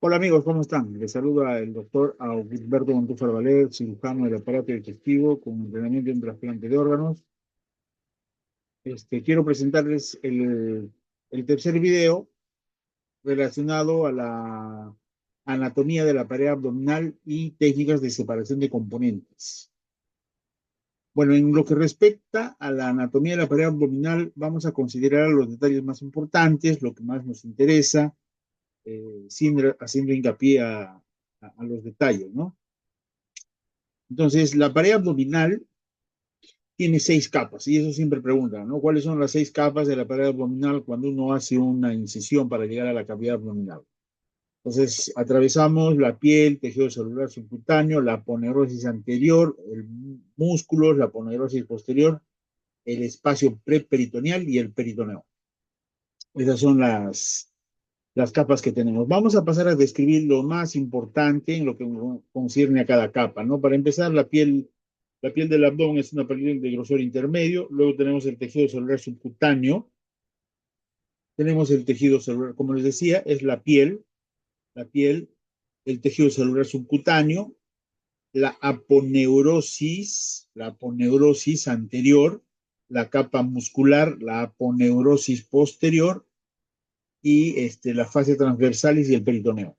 Hola amigos, ¿cómo están? Les saluda el doctor Augusto Montúfar Valer, cirujano del aparato digestivo con entrenamiento en trasplante de órganos. Quiero presentarles el tercer video relacionado a la anatomía de la pared abdominal y técnicas de separación de componentes. Bueno, en lo que respecta a la anatomía de la pared abdominal, vamos a considerar los detalles más importantes, lo que más nos interesa, haciendo hincapié a los detalles, ¿no? Entonces, la pared abdominal tiene 6 capas, y eso siempre preguntan, ¿no? ¿Cuáles son las 6 capas de la pared abdominal cuando uno hace una incisión para llegar a la cavidad abdominal? Entonces, atravesamos la piel, tejido celular subcutáneo, la aponeurosis anterior, el músculo, la aponeurosis posterior, el espacio preperitoneal y el peritoneo. Esas son las capas que tenemos. Vamos a pasar a describir lo más importante en lo que concierne a cada capa, ¿no? Para empezar, la piel del abdomen es una piel de grosor intermedio. Luego tenemos el tejido celular subcutáneo. Tenemos el tejido celular, como les decía, es la piel, el tejido celular subcutáneo, la aponeurosis anterior, la capa muscular, la aponeurosis posterior y la fase transversalis y el peritoneo.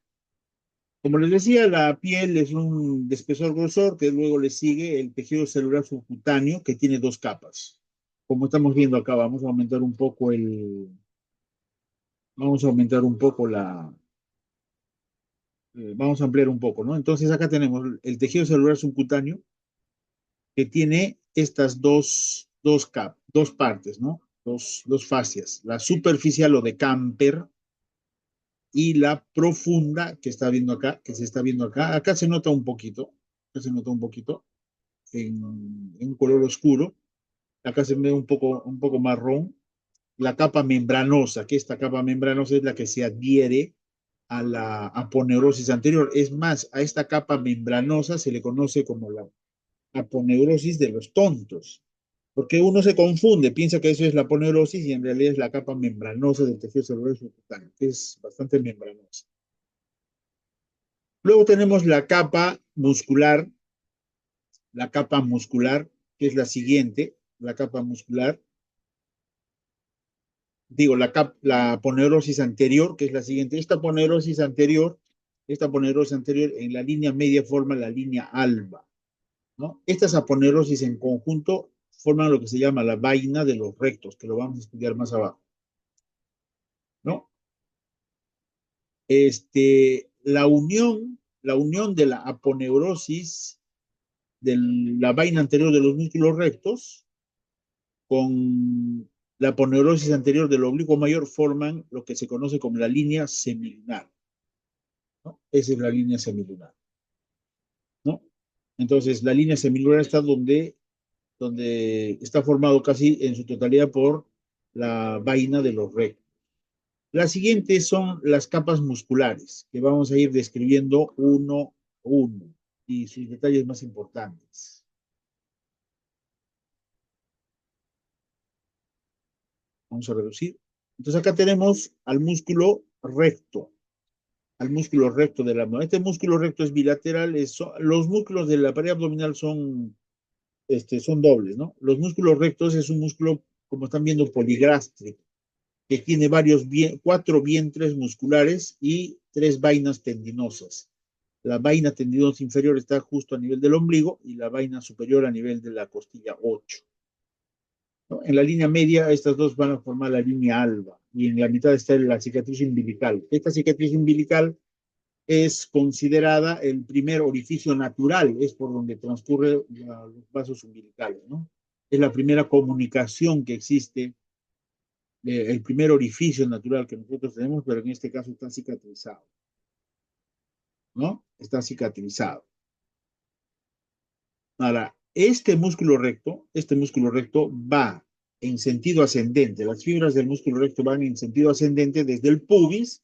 Como les decía, la piel es un de espesor grosor, que luego le sigue el tejido celular subcutáneo, que tiene 2 capas. Como estamos viendo acá, vamos a aumentar un poco vamos a ampliar un poco, ¿no? Entonces acá tenemos el tejido celular subcutáneo, que tiene estas dos partes, ¿no? Dos fascias, la superficial o de Camper y la profunda que está viendo acá, que se está viendo acá. Acá se nota un poquito, acá se nota un poquito en un color oscuro. Acá se ve un poco marrón. La capa membranosa, que esta capa membranosa es la que se adhiere a la aponeurosis anterior. Es más, a esta capa membranosa se le conoce como la aponeurosis de los tontos, porque uno se confunde, piensa que eso es la aponeurosis y en realidad es la capa membranosa del tejido celular subcutáneo, que es bastante membranosa. Luego tenemos la capa muscular, que es la siguiente, la capa muscular, digo, la aponeurosis anterior, que es la siguiente. Esta aponeurosis anterior en la línea media forma la línea alba, ¿no? Estas aponeurosis en conjunto forman lo que se llama la vaina de los rectos, que lo vamos a estudiar más abajo, ¿no? La unión de la aponeurosis de la vaina anterior de los músculos rectos con la aponeurosis anterior del oblicuo mayor forman lo que se conoce como la línea semilunar, ¿no? Esa es la línea semilunar, ¿no? Entonces, la línea semilunar está donde está formado casi en su totalidad por la vaina de los rectos. Las siguientes son las capas musculares, que vamos a ir describiendo uno a uno y sus detalles más importantes. Vamos a reducir. Entonces acá tenemos al músculo recto del abdomen. Este músculo recto es bilateral. Los músculos de la pared abdominal son dobles, ¿no? Los músculos rectos es un músculo, como están viendo, poligástrico, que tiene 4 vientres musculares y 3 vainas tendinosas. La vaina tendinosa inferior está justo a nivel del ombligo y la vaina superior a nivel de la costilla 8, ¿no? En la línea media, estas dos van a formar la línea alba y en la mitad está la cicatriz umbilical. Esta cicatriz umbilical es considerada el primer orificio natural, es por donde transcurren los vasos umbilicales, ¿no? Es la primera comunicación que existe, el primer orificio natural que nosotros tenemos, pero en este caso está cicatrizado, ¿no? Está cicatrizado. Ahora, este músculo recto va en sentido ascendente. Las fibras del músculo recto van en sentido ascendente desde el pubis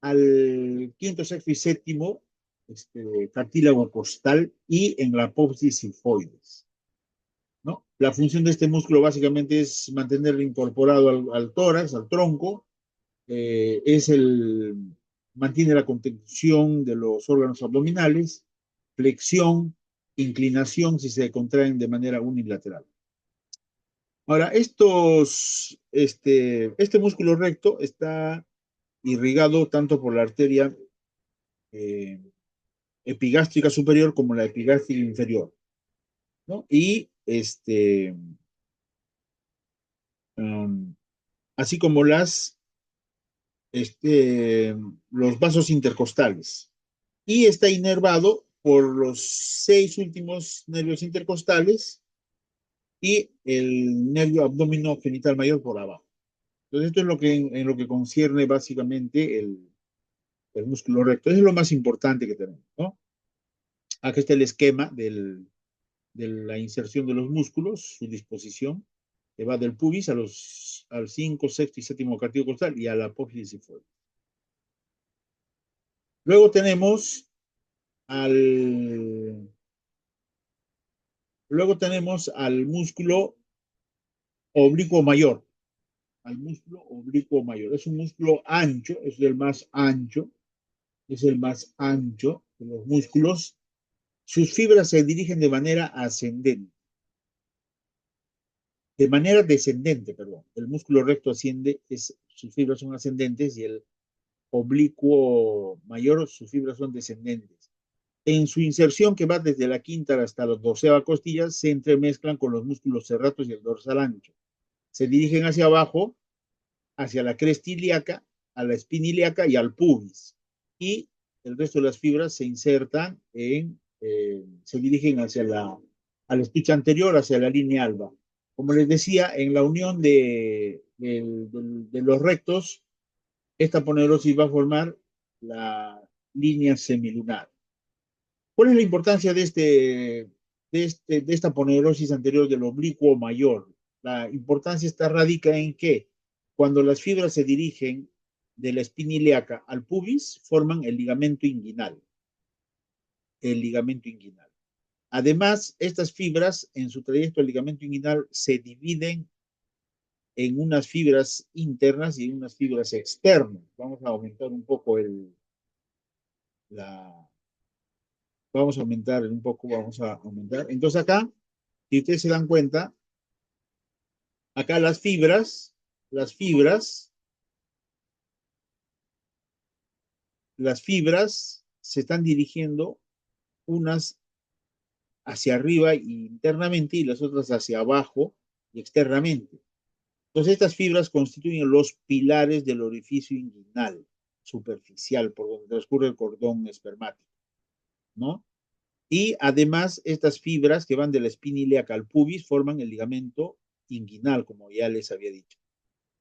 al quinto, sexto y séptimo cartílago costal y en la apófisis sifoides, ¿no? La función de este músculo básicamente es mantenerlo incorporado al tórax, al tronco. Es mantiene la contención de los órganos abdominales, flexión, inclinación si se contraen de manera unilateral. Ahora, este músculo recto está irrigado tanto por la arteria eh, epigástrica superior como la epigástrica inferior, ¿no? Y um, así como los vasos intercostales. Y está inervado por los 6 últimos nervios intercostales y el nervio abdominogenital mayor por abajo. Entonces, esto es en lo que concierne básicamente el músculo recto. Eso es lo más importante que tenemos, ¿no? Aquí está el esquema de la inserción de los músculos, su disposición, que va del pubis al 5, sexto y séptimo cartílago costal y a la apófisis y fuera. Luego tenemos al, luego tenemos al músculo oblicuo mayor, al músculo oblicuo mayor. Es un músculo ancho, es el más ancho, es el más ancho de los músculos. Sus fibras se dirigen de manera descendente, perdón. El músculo recto asciende, sus fibras son ascendentes y el oblicuo mayor, sus fibras son descendentes. En su inserción, que va desde la quinta hasta la doceava costilla, se entremezclan con los músculos serratos y el dorsal ancho. Se dirigen hacia abajo, hacia la cresta ilíaca, a la espina ilíaca y al pubis. Y el resto de las fibras se insertan se dirigen al estuche anterior, hacia la línea alba. Como les decía, en la unión de los rectos, esta ponerosis va a formar la línea semilunar. ¿Cuál es la importancia de esta ponerosis anterior del oblicuo mayor? La importancia radica en que cuando las fibras se dirigen de la espina ilíaca al pubis, forman el ligamento inguinal. El ligamento inguinal. Además, estas fibras en su trayecto al ligamento inguinal se dividen en unas fibras internas y en unas fibras externas. Vamos a aumentar un poco la, vamos a aumentar un poco, vamos a aumentar. Entonces acá, si ustedes se dan cuenta, acá las fibras, las fibras se están dirigiendo unas hacia arriba internamente y las otras hacia abajo y externamente. Entonces estas fibras constituyen los pilares del orificio inguinal superficial por donde transcurre el cordón espermático, ¿no? Y además estas fibras que van de la espina ilíaca al pubis forman el ligamento inguinal, como ya les había dicho.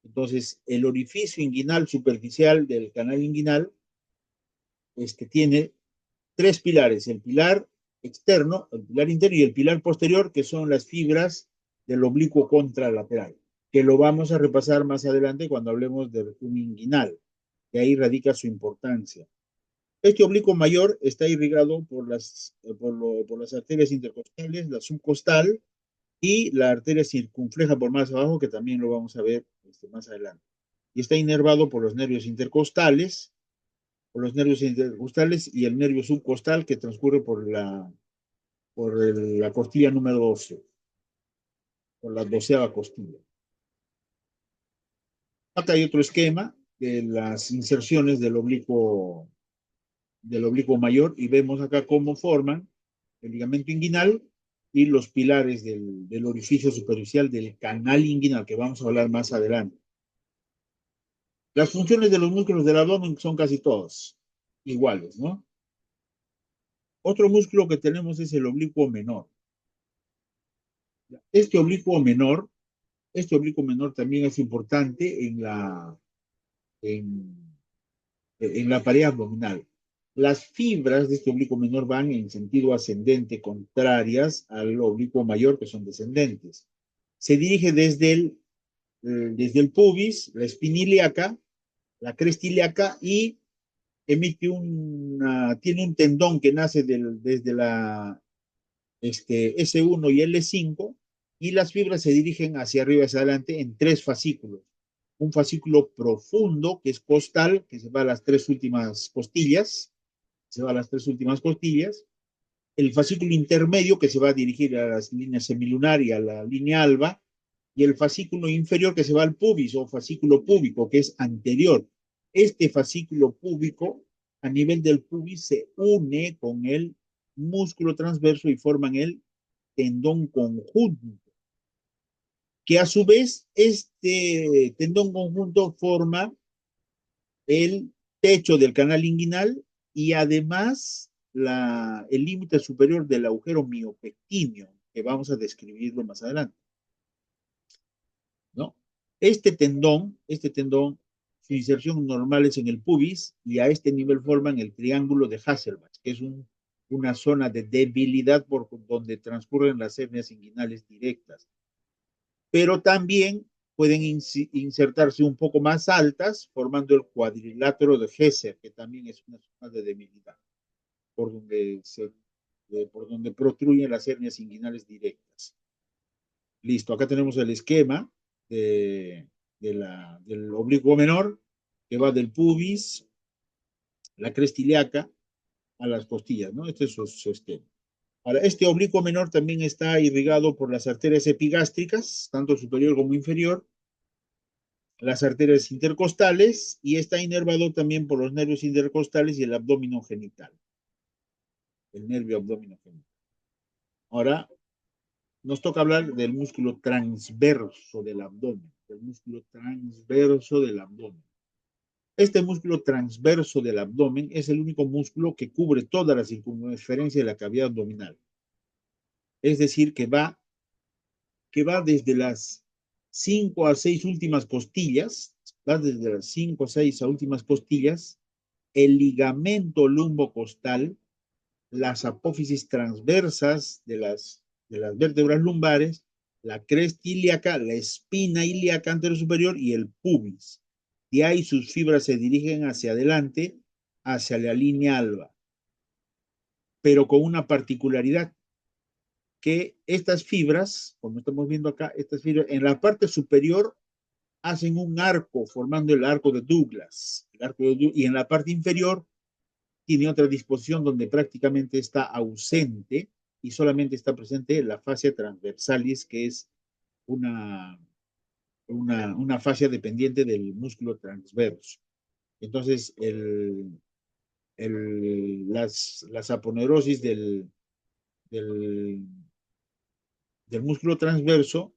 Entonces, el orificio inguinal superficial del canal inguinal tiene 3 pilares, el pilar externo, el pilar interno y el pilar posterior, que son las fibras del oblicuo contralateral, que lo vamos a repasar más adelante cuando hablemos de un inguinal, que ahí radica su importancia. Este oblicuo mayor está irrigado por las arterias intercostales, la subcostal y la arteria circunfleja por más abajo, que también lo vamos a ver más adelante. Y está inervado por los nervios intercostales y el nervio subcostal que transcurre por la costilla número 12, por la 12ª costilla. Acá hay otro esquema de las inserciones del oblicuo mayor y vemos acá cómo forman el ligamento inguinal y los pilares del orificio superficial del canal inguinal, que vamos a hablar más adelante. Las funciones de los músculos del abdomen son casi todas iguales, ¿no? Otro músculo que tenemos es el oblicuo menor. Este oblicuo menor, este oblicuo menor también es importante en, en la pared abdominal. Las fibras de este oblicuo menor van en sentido ascendente, contrarias al oblicuo mayor, que son descendentes. Se dirige desde el pubis, la espina ilíaca, la cresta ilíaca y tiene un tendón que nace desde la S1 y L5 y las fibras se dirigen hacia arriba y hacia adelante en 3 fascículos. un fascículo profundo, que es costal, que se va a las tres últimas costillas, el fascículo intermedio, que se va a dirigir a las líneas semilunar y a la línea alba, y el fascículo inferior, que se va al pubis o fascículo púbico, que es anterior. Este fascículo púbico, a nivel del pubis, se une con el músculo transverso y forman el tendón conjunto, que a su vez este tendón conjunto forma el techo del canal inguinal y además el límite superior del agujero miopectíneo, que vamos a describirlo más adelante, ¿no? Este tendón, su inserción normal es en el pubis y a este nivel forman el triángulo de Hasselbalch, que es una zona de debilidad por donde transcurren las hernias inguinales directas. Pero también pueden insertarse un poco más altas, formando el cuadrilátero de Hesser, que también es una zona de debilidad, por donde protruyen las hernias inguinales directas. Listo, acá tenemos el esquema del oblicuo menor, que va del pubis, la cresta ilíaca, a las costillas, ¿no? Este es su esquema. Ahora, este oblicuo menor también está irrigado por las arterias epigástricas, tanto superior como inferior, las arterias intercostales, y está inervado también por los nervios intercostales y el abdomen genital, el nervio abdomen genital. Ahora, nos toca hablar del músculo transverso del abdomen, Este músculo transverso del abdomen es el único músculo que cubre toda la circunferencia de la cavidad abdominal. Es decir, que va desde las 5 a 6 últimas costillas, el ligamento lumbocostal, las apófisis transversas de las vértebras lumbares, la cresta ilíaca, la espina ilíaca anterosuperior y el pubis. De ahí sus fibras se dirigen hacia adelante, hacia la línea alba, pero con una particularidad, que estas fibras, como estamos viendo acá, estas fibras en la parte superior hacen un arco, formando el arco de Douglas, y en la parte inferior tiene otra disposición donde prácticamente está ausente y solamente está presente la fascia transversalis, que es una fascia dependiente del músculo transverso. Entonces, las aponeurosis del, del músculo transverso,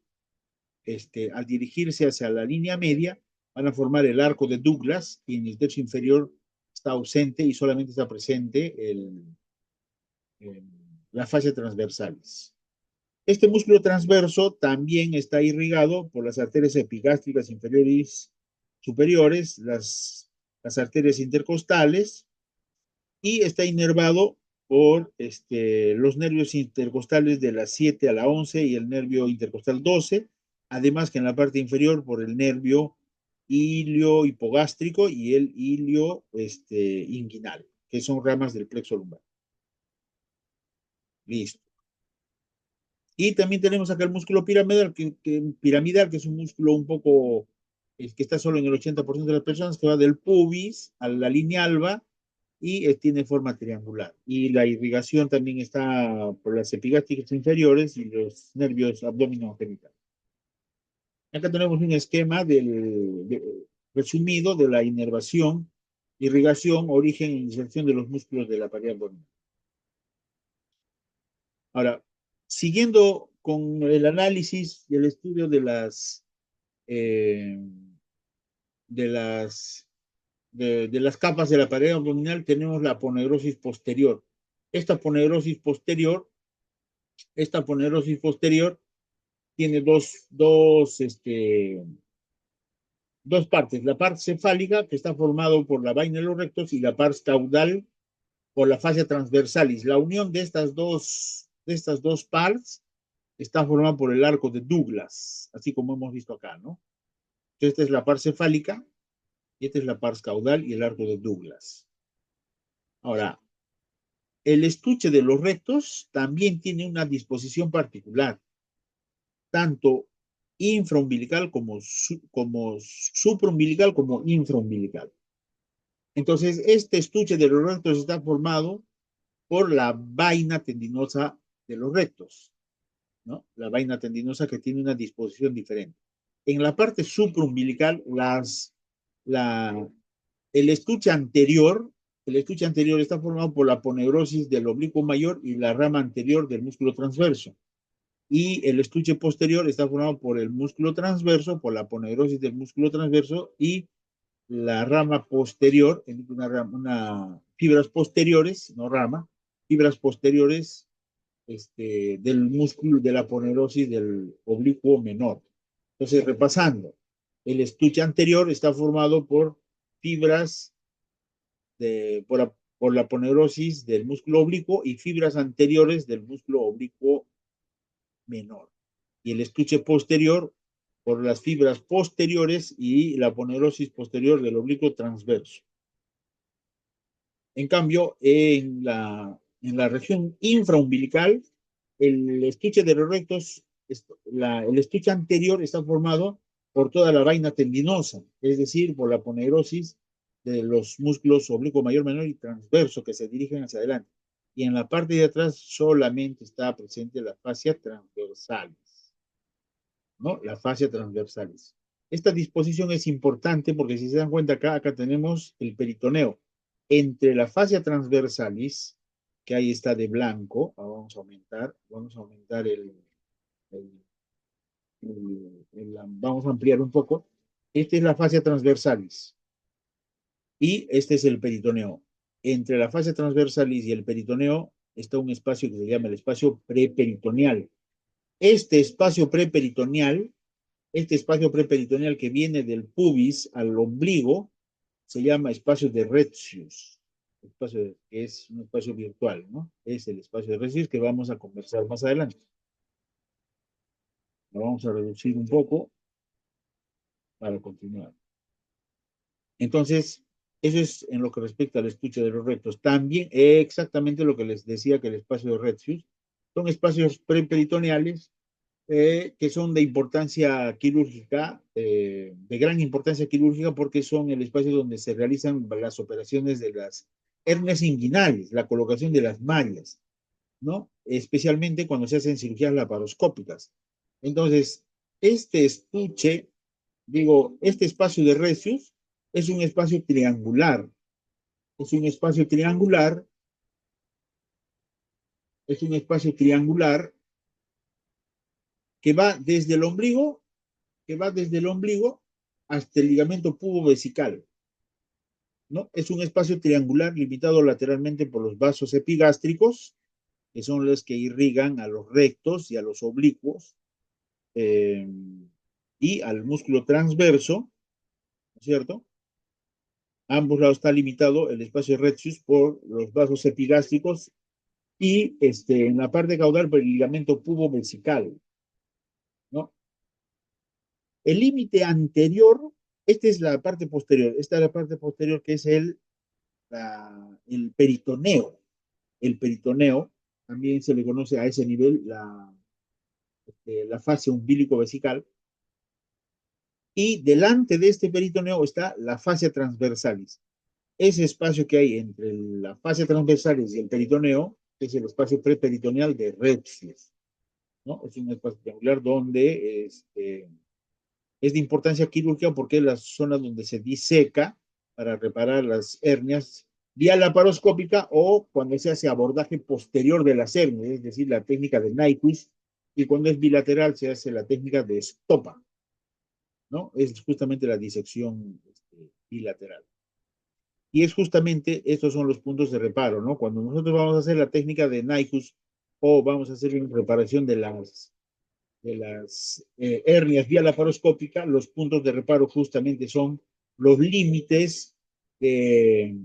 al dirigirse hacia la línea media, van a formar el arco de Douglas, y en el tercio inferior está ausente y solamente está presente la fascia transversalis. Este músculo transverso también está irrigado por las arterias epigástricas inferiores superiores, las arterias intercostales, y está inervado por los nervios intercostales de la 7 a la 11 y el nervio intercostal 12, además que en la parte inferior por el nervio ilio hipogástrico y el ilio inguinal, que son ramas del plexo lumbar. Listo. Y también tenemos acá el músculo piramidal, que es un músculo un poco, que está solo en el 80% de las personas, que va del pubis a la línea alba y tiene forma triangular. Y la irrigación también está por las epigástricas inferiores y los nervios abdominogenital. Acá tenemos un esquema resumido de la inervación, irrigación, origen e inserción de los músculos de la pared abdominal. Ahora, siguiendo con el análisis y el estudio eh, de las, de las capas de la pared abdominal, tenemos la aponeurosis posterior. Esta aponeurosis posterior tiene dos partes. La parte cefálica, que está formado por la vaina de los rectos, y la parte caudal por la fascia transversalis. La unión de estas dos partes está formada por el arco de Douglas, así como hemos visto acá, ¿no? Entonces, esta es la parte cefálica, y esta es la parte caudal y el arco de Douglas. Ahora, el estuche de los rectos también tiene una disposición particular. Tanto infraumbilical, como supraumbilical, como infraumbilical. Entonces, este estuche de los rectos está formado por la vaina tendinosa de los rectos, ¿no? La vaina tendinosa que tiene una disposición diferente. En la parte supraumbilical, la, el estuche anterior, el estuche anterior está formado por la aponeurosis del oblicuo mayor y la rama anterior del músculo transverso. Y el estuche posterior está formado por el músculo transverso, por la aponeurosis del músculo transverso y la rama posterior, fibras posteriores, no rama, fibras posteriores del músculo de la aponeurosis del oblicuo menor. Entonces, repasando, el estuche anterior está formado por fibras por la aponeurosis del músculo oblicuo y fibras anteriores del músculo oblicuo menor. Y el estuche posterior por las fibras posteriores y la aponeurosis posterior del oblicuo transverso. En cambio, en la región infraumbilical, el estuche de los rectos, el estuche anterior está formado por toda la vaina tendinosa, es decir, por la aponeurosis de los músculos oblicuo mayor, menor y transverso que se dirigen hacia adelante. Y en la parte de atrás solamente está presente la fascia transversalis, ¿no? La fascia transversalis. Esta disposición es importante porque si se dan cuenta acá tenemos el peritoneo. Entre la fascia transversalis, que ahí está de blanco, vamos a aumentar el, vamos a ampliar un poco. Esta es la fascia transversalis y este es el peritoneo. Entre la fascia transversalis y el peritoneo está un espacio que se llama el espacio preperitoneal. Este espacio preperitoneal Este espacio preperitoneal que viene del pubis al ombligo se llama espacio de Retzius, que es un espacio virtual, ¿no? Es el espacio de Retzius que vamos a conversar más adelante. Lo vamos a reducir un poco para continuar. Entonces, eso es en lo que respecta al estuche de los rectos. También exactamente lo que les decía que el espacio de Retzius son espacios preperitoneales que son de importancia quirúrgica, de gran importancia quirúrgica porque son el espacio donde se realizan las operaciones de las hernias inguinales, la colocación de las mallas, ¿no? Especialmente cuando se hacen cirugías laparoscópicas. Entonces, este estuche, este espacio de Retzius es un espacio triangular, es un espacio triangular, es un espacio triangular que va desde el ombligo hasta el ligamento pubovesical, ¿no? Es un espacio triangular limitado lateralmente por los vasos epigástricos, que son los que irrigan a los rectos y a los oblicuos, eh, y al músculo transverso, ¿no es cierto? A ambos lados está limitado el espacio rectus por los vasos epigástricos y en la parte caudal por el ligamento pubovesical, ¿no? El límite anterior, esta es la parte posterior, esta es la parte posterior que es el peritoneo. El peritoneo también se le conoce a ese nivel la fascia umbilico-vesical. Y delante de este peritoneo está la fascia transversalis. Ese espacio que hay entre la fascia transversalis y el peritoneo es el espacio preperitoneal de Retzius, ¿no? Es un espacio triangular donde es de importancia quirúrgica porque es la zona donde se diseca para reparar las hernias vía laparoscópica o cuando se hace abordaje posterior de las hernias, es decir, la técnica de Nyquist, y cuando es bilateral se hace la técnica de Stoppa, ¿no? Es justamente la disección bilateral. Y es justamente estos son los puntos de reparo, ¿no? Cuando nosotros vamos a hacer la técnica de Nyquist o vamos a hacer una reparación de las hernias vía laparoscópica, los puntos de reparo justamente son los límites de,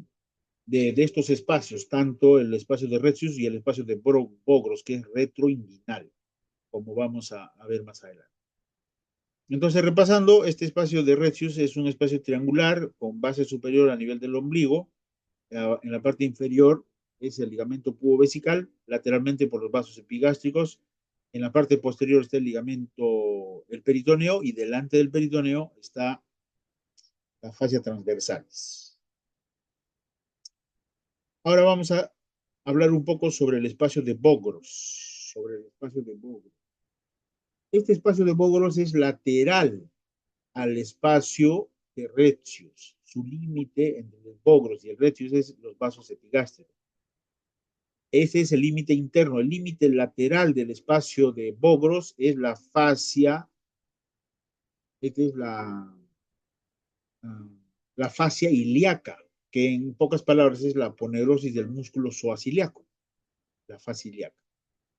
de estos espacios, tanto el espacio de Retzius y el espacio de Bogros, que es retroinguinal, como vamos a ver más adelante. Entonces, repasando, este espacio de Retzius es un espacio triangular con base superior a nivel del ombligo. En la parte inferior es el ligamento pubovesical, lateralmente por los vasos epigástricos, En la parte posterior está el ligamento, el peritoneo, y delante del peritoneo está la fascia transversalis. Ahora vamos a hablar un poco sobre el espacio de Bogros. Sobre el espacio de Bogros. Este espacio de Bogros es lateral al espacio de Retzius. Su límite entre el Bogros y el Retzius es los vasos epigástricos. Ese es el límite interno. El límite lateral del espacio de Bogros es la fascia, esta es la fascia ilíaca, que en pocas palabras es la aponerosis del músculo psoasiliaco, la fascia ilíaca,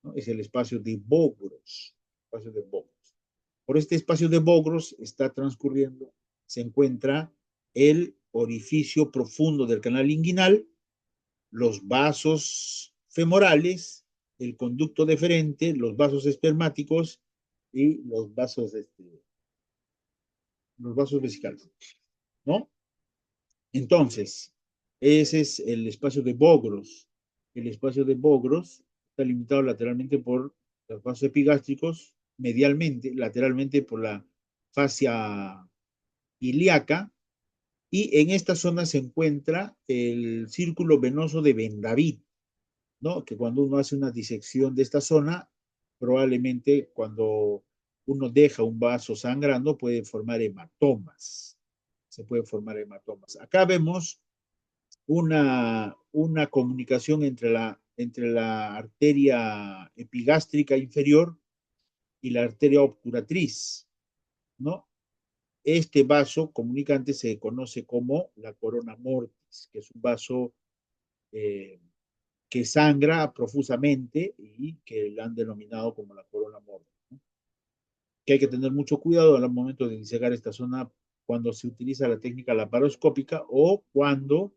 ¿no? Es el espacio de Bogros, espacio de Bogros. Por este espacio de Bogros está transcurriendo, se encuentra el orificio profundo del canal inguinal, los vasos femorales, el conducto deferente, los vasos espermáticos y los vasos vesicales, ¿no? Entonces, ese es el espacio de Bogros. El espacio de Bogros está limitado lateralmente por los vasos epigástricos, medialmente, lateralmente por la fascia ilíaca, y en esta zona se encuentra el círculo venoso de Ben-David, ¿no? Que cuando uno hace una disección de esta zona, probablemente cuando uno deja un vaso sangrando puede formar hematomas. Se puede formar hematomas. Acá vemos una comunicación entre la arteria epigástrica inferior y la arteria obturatriz, ¿no? Este vaso comunicante se conoce como la corona mortis, que es un vaso eh, que sangra profusamente y que la han denominado como la corona mortis, ¿no? Que hay que tener mucho cuidado al momento de disecar esta zona cuando se utiliza la técnica laparoscópica o cuando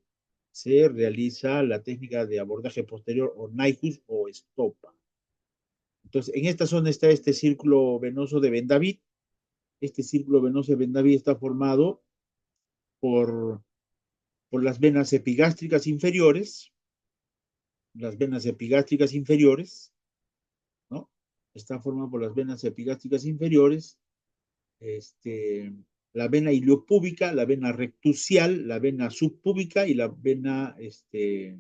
se realiza la técnica de abordaje posterior o NICUS o estopa. Entonces, en esta zona está este círculo venoso de Ben-David. Este círculo venoso de Ben-David está formado por, por las venas epigástricas inferiores, ¿no? Está formado por las venas epigástricas inferiores, este, la vena iliopúbica, la vena rectusial, la vena subpúbica y la vena eh,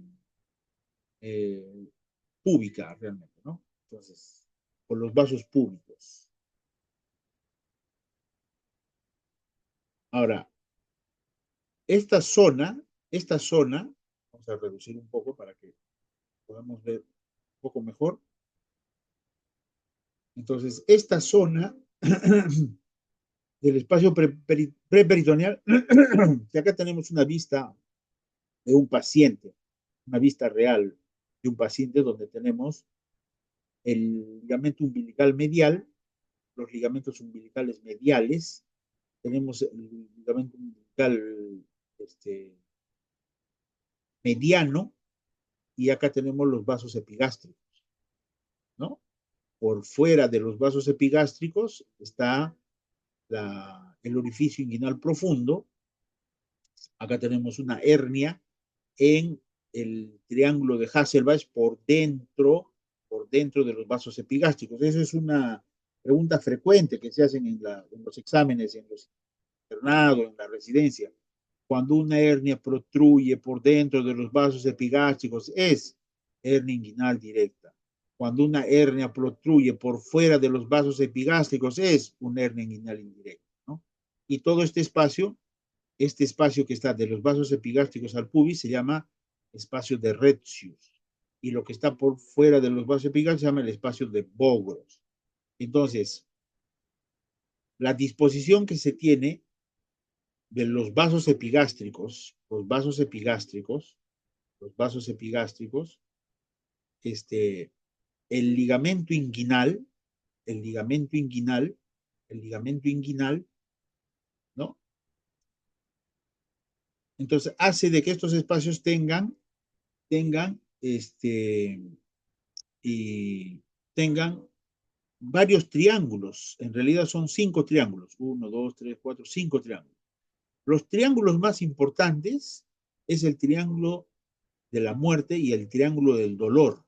púbica realmente, ¿no? Entonces, por los vasos púbicos. Ahora, esta zona, vamos a reducir un poco para que podamos ver un poco mejor. Entonces, esta zona del espacio preperitoneal, que acá tenemos una vista de un paciente, una vista real de un paciente donde tenemos el ligamento umbilical medial, los ligamentos umbilicales mediales, tenemos el ligamento umbilical mediano y acá tenemos los vasos epigástricos, ¿no? Por fuera de los vasos epigástricos está el orificio inguinal profundo. Acá tenemos una hernia en el triángulo de Hasselbalch por dentro de los vasos epigástricos. Esa es una pregunta frecuente que se hacen en los exámenes, en los internados, en la residencia. Cuando una hernia protruye por dentro de los vasos epigástricos, es hernia inguinal directa. Cuando una hernia protruye por fuera de los vasos epigástricos, es una hernia inguinal indirecta, ¿no? Y todo este espacio que está de los vasos epigástricos al pubis se llama espacio de Retzius. Y lo que está por fuera de los vasos epigástricos se llama el espacio de Bogros. Entonces, la disposición que se tiene de los vasos epigástricos, este, el ligamento inguinal, el ligamento inguinal, el ligamento inguinal, ¿no? Entonces hace de que estos espacios tengan, y tengan varios triángulos. En realidad son 5 triángulos. 1, 2, 3, 4, 5 triángulos. Los triángulos más importantes es el triángulo de la muerte y el triángulo del dolor.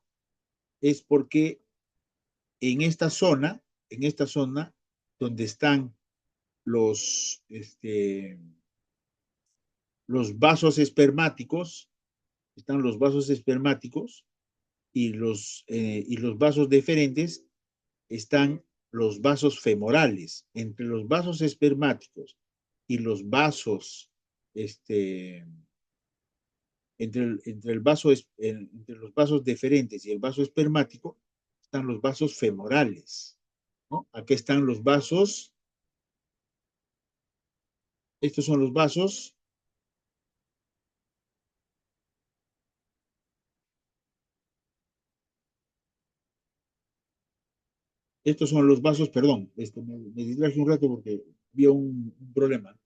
Es porque en esta zona, donde están los, los vasos espermáticos, están los vasos espermáticos y los vasos deferentes están los vasos femorales. Entre los vasos espermáticos y los vasos, entre los vasos deferentes y el vaso espermático están los vasos femorales, ¿no? Aquí están los vasos, estos son los vasos, perdón, me distraje un rato porque había un problema,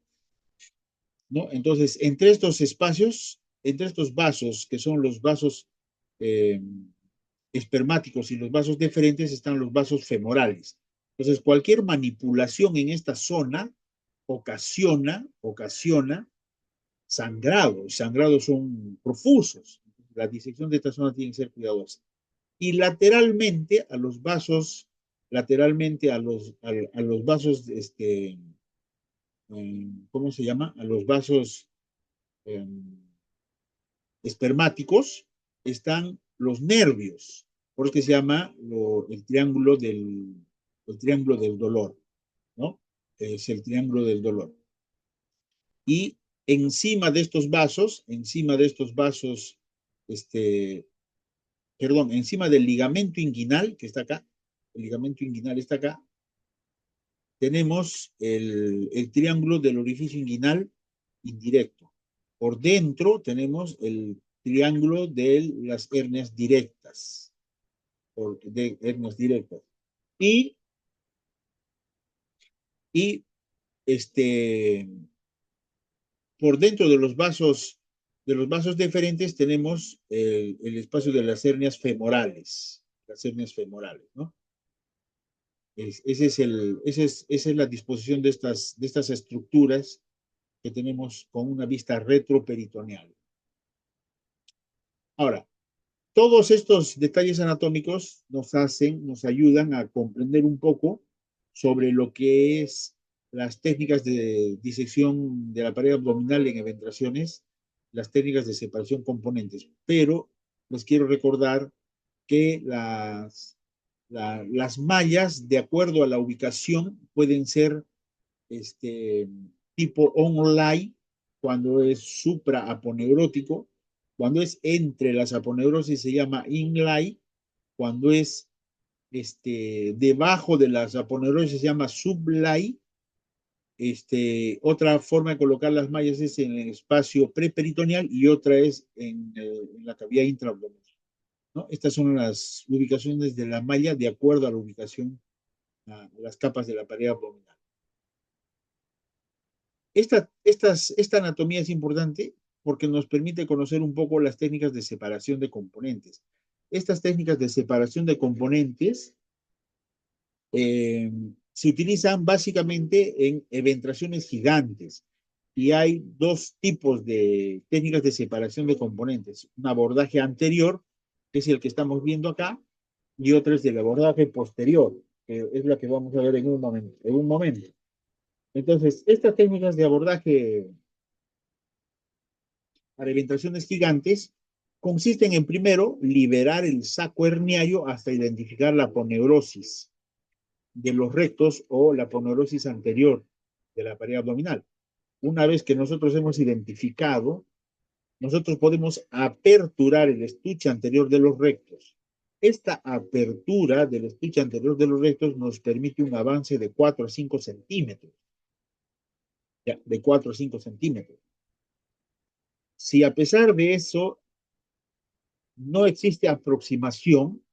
¿no? Entonces, entre estos vasos, que son los vasos eh, espermáticos y los vasos deferentes, están los vasos femorales. Entonces, cualquier manipulación en esta zona ocasiona sangrados. Sangrados son profusos. La disección de esta zona tiene que ser cuidadosa. Y lateralmente a los vasos, a los vasos, ¿cómo se llama? A los vasos eh, espermáticos están los nervios, por eso que se llama el triángulo del dolor, ¿no? Es el triángulo del dolor. Y encima de estos vasos, este, perdón, encima del ligamento inguinal que está acá, el ligamento inguinal está acá, tenemos el triángulo del orificio inguinal indirecto. Por dentro tenemos el triángulo de las hernias directas, de hernias directas. Y, y este, por dentro de los vasos deferentes tenemos el espacio de las hernias femorales, ¿no? Esa es la disposición de estas estructuras que tenemos con una vista retroperitoneal. Ahora, todos estos detalles anatómicos nos ayudan a comprender un poco sobre lo que es las técnicas de disección de la pared abdominal en eventraciones, las técnicas de separación componentes. Pero les quiero recordar que las mallas, de acuerdo a la ubicación, pueden ser tipo on-line, cuando es supraaponeurótico, cuando es entre las aponeurosis se llama inline, cuando es debajo de las aponeurosis se llama sublay. Otra forma de colocar las mallas es en el espacio preperitoneal y otra es en la cavidad intraabdominal, ¿no? Estas son las ubicaciones de la malla de acuerdo a la ubicación, a las capas de la pared abdominal. Esta anatomía es importante porque nos permite conocer un poco las técnicas de separación de componentes. Estas técnicas de separación de componentes se utilizan básicamente en eventraciones gigantes y hay dos tipos de técnicas de separación de componentes. Un abordaje anterior, que es el que estamos viendo acá, y otra es el abordaje posterior, que es la que vamos a ver en un momento. Entonces, estas técnicas de abordaje para eventraciones gigantes consisten en, primero, liberar el saco herniario hasta identificar la aponeurosis de los rectos o la aponeurosis anterior de la pared abdominal. Una vez que nosotros hemos identificado, nosotros podemos aperturar el estuche anterior de los rectos. Esta apertura del estuche anterior de los rectos nos permite un avance de 4 a 5 centímetros. Ya, de 4 a 5 centímetros. Si a pesar de eso no existe aproximación,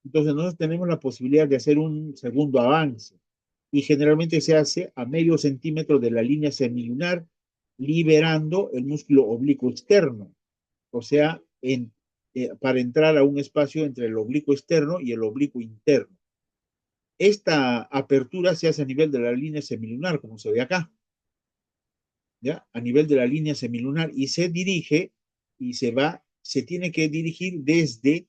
entonces nosotros tenemos la posibilidad de hacer un segundo avance y generalmente se hace a medio centímetro de la línea semilunar, liberando el músculo oblicuo externo, o sea, para entrar a un espacio entre el oblicuo externo y el oblicuo interno. Esta apertura se hace a nivel de la línea semilunar, como se ve acá, ¿ya? A nivel de la línea semilunar y se dirige y se tiene que dirigir desde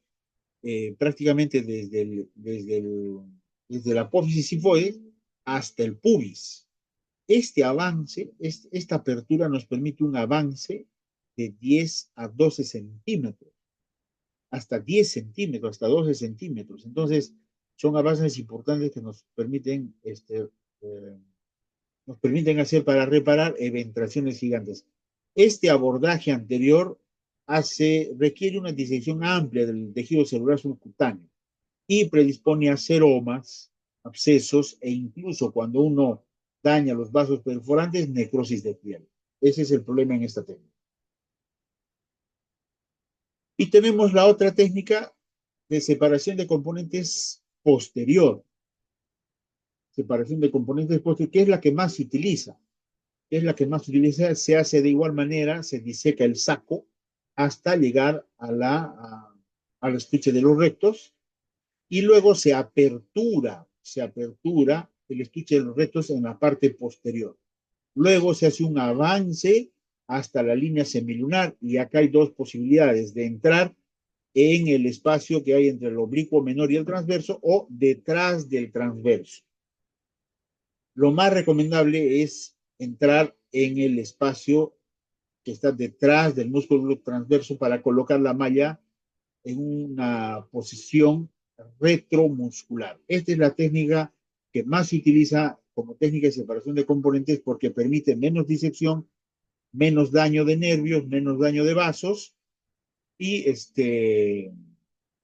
prácticamente desde la apófisis sifoide hasta el pubis. Este avance, esta apertura nos permite un avance de 10 a 12 centímetros, hasta 10 centímetros, hasta 12 centímetros. Entonces, son avances importantes que nos permiten hacer para reparar eventraciones gigantes. Este abordaje anterior requiere una disección amplia del tejido celular subcutáneo y predispone a seromas, abscesos e incluso cuando uno daña los vasos perforantes, necrosis de piel. Ese es el problema en esta técnica. Y tenemos la otra técnica de separación de componentes posterior. Separación de componentes posterior, que es la que más se utiliza. Es la que más se utiliza, se hace de igual manera, se diseca el saco hasta llegar al estuche de los rectos y luego se apertura el estuche de los rectos en la parte posterior. Luego se hace un avance hasta la línea semilunar y acá hay dos posibilidades de entrar en el espacio que hay entre el oblicuo menor y el transverso o detrás del transverso. Lo más recomendable es entrar en el espacio que está detrás del músculo transverso para colocar la malla en una posición retromuscular. Esta es la técnica que más se utiliza como técnica de separación de componentes porque permite menos disección, menos daño de nervios, menos daño de vasos y,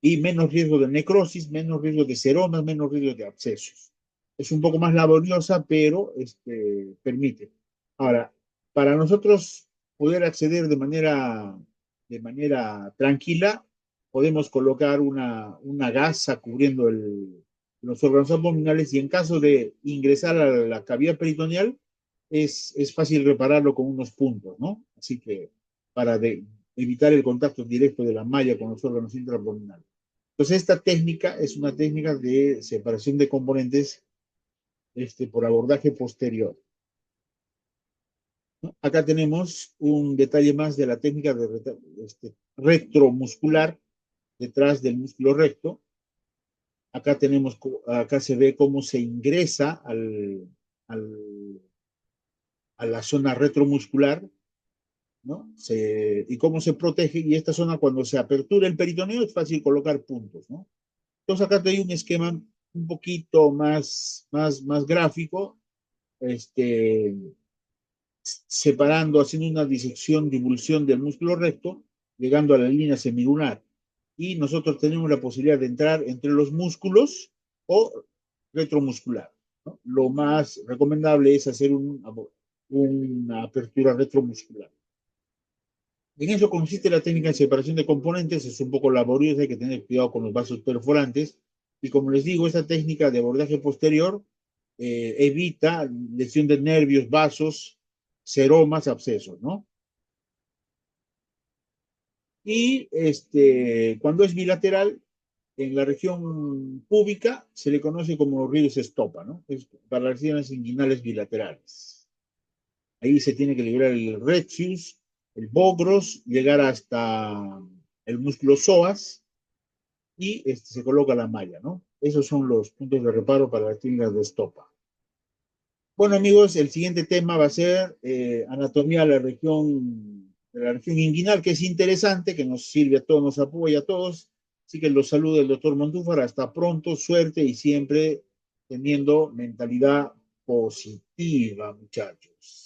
y menos riesgo de necrosis, menos riesgo de seromas, menos riesgo de abscesos. Es un poco más laboriosa, pero permite. Ahora, para nosotros poder acceder de manera tranquila, podemos colocar una gasa cubriendo los órganos abdominales y en caso de ingresar a la cavidad peritoneal, es fácil repararlo con unos puntos, ¿no? Así que para evitar el contacto directo de la malla con los órganos intraabdominales. Entonces, esta técnica es una técnica de separación de componentes por abordaje posterior, ¿no? Acá tenemos un detalle más de la técnica de retromuscular detrás del músculo recto. Acá se ve cómo se ingresa al, a la zona retromuscular, ¿no? Y cómo se protege. Y esta zona, cuando se apertura el peritoneo, es fácil colocar puntos, ¿no? Entonces acá te hay un esquema un poquito más gráfico, este, separando, haciendo una disección, divulsión del músculo recto, llegando a la línea semilunar. Y nosotros tenemos la posibilidad de entrar entre los músculos o retromuscular, ¿no? Lo más recomendable es hacer una apertura retromuscular. En eso consiste la técnica de separación de componentes, es un poco laboriosa, hay que tener cuidado con los vasos perforantes, y como les digo, esta técnica de abordaje posterior evita lesión de nervios, vasos, seromas, abscesos, ¿no? Y cuando es bilateral, en la región púbica se le conoce como ríos estopa, ¿no? Es para las lesiones inguinales bilaterales. Ahí se tiene que liberar el rectus, el bogros, llegar hasta el músculo psoas y se coloca la malla, ¿no? Esos son los puntos de reparo para las técnicas de estopa. Bueno, amigos, el siguiente tema va a ser anatomía de la región inguinal, que es interesante, que nos sirve a todos, nos apoya a todos. Así que los saluda el doctor Montúfar. Hasta pronto, suerte y siempre teniendo mentalidad positiva, muchachos.